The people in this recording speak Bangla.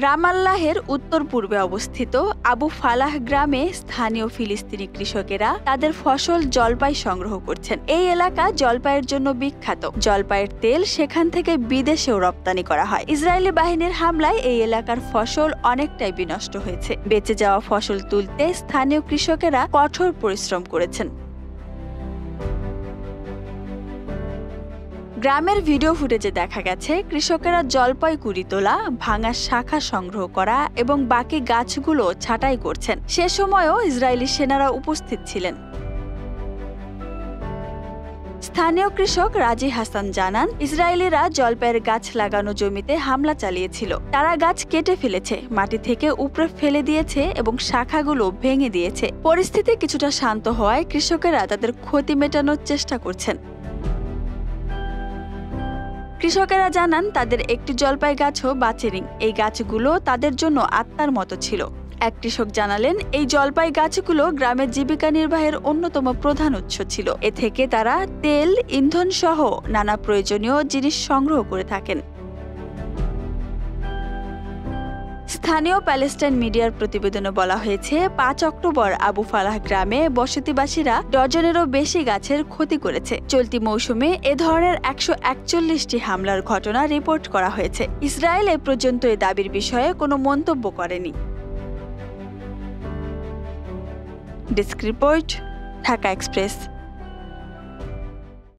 রামাল্লাহের উত্তর পূর্বে অবস্থিত আবু ফালাহ গ্রামে স্থানীয় ফিলিস্তিনি কৃষকেরা তাদের ফসল জলপাই সংগ্রহ করছেন। এই এলাকা জলপাইয়ের জন্য বিখ্যাত। জলপাইয়ের তেল সেখান থেকে বিদেশেও রপ্তানি করা হয়। ইসরায়েলি বাহিনীর হামলায় এই এলাকার ফসল অনেকটাই বিনষ্ট হয়েছে। বেঁচে যাওয়া ফসল তুলতে স্থানীয় কৃষকেরা কঠোর পরিশ্রম করেছেন। গ্রামের ভিডিও ফুটেজে দেখা গেছে কৃষকেরা জলপাই কুড়ি তোলা, ভাঙা শাখা সংগ্রহ করা এবং বাকি গাছগুলো ছাঁটাই করছেন। সে সময়ও ইসরায়েলি সেনারা উপস্থিত ছিলেন। স্থানীয় কৃষক রাজি হাসান জানান, ইসরায়েলিরা জলপাইয়ের গাছ লাগানো জমিতে হামলা চালিয়েছিল। তারা গাছ কেটে ফেলেছে, মাটি থেকে উপরে ফেলে দিয়েছে এবং শাখাগুলো ভেঙে দিয়েছে। পরিস্থিতি কিছুটা শান্ত হওয়ায় কৃষকেরা তাদের ক্ষতি মেটানোর চেষ্টা করছেন। কৃষকেরা জানান, তাদের একটি জলপাই গাছও বাঁচেনি। এই গাছগুলো তাদের জন্য আত্মার মতো ছিল। এক কৃষক জানালেন, এই জলপাই গাছগুলো গ্রামের জীবিকা নির্বাহের অন্যতম প্রধান উৎস ছিল। এ থেকে তারা তেল, ইন্ধন সহ নানা প্রয়োজনীয় জিনিস সংগ্রহ করে থাকেন। স্থানীয় প্যালেস্টাইন মিডিয়ার প্রতিবেদনে বলা হয়েছে, ৫ অক্টোবর আবু ফালাহ গ্রামে বসতিবাসীরা ডজনেরও বেশি গাছের ক্ষতি করেছে। চলতি মৌসুমে এ ধরনের ১৪১টি হামলার ঘটনা রিপোর্ট করা হয়েছে। ইসরায়েল এ পর্যন্ত এ দাবির বিষয়ে কোনো মন্তব্য করেনি। Desk report, Dhaka express.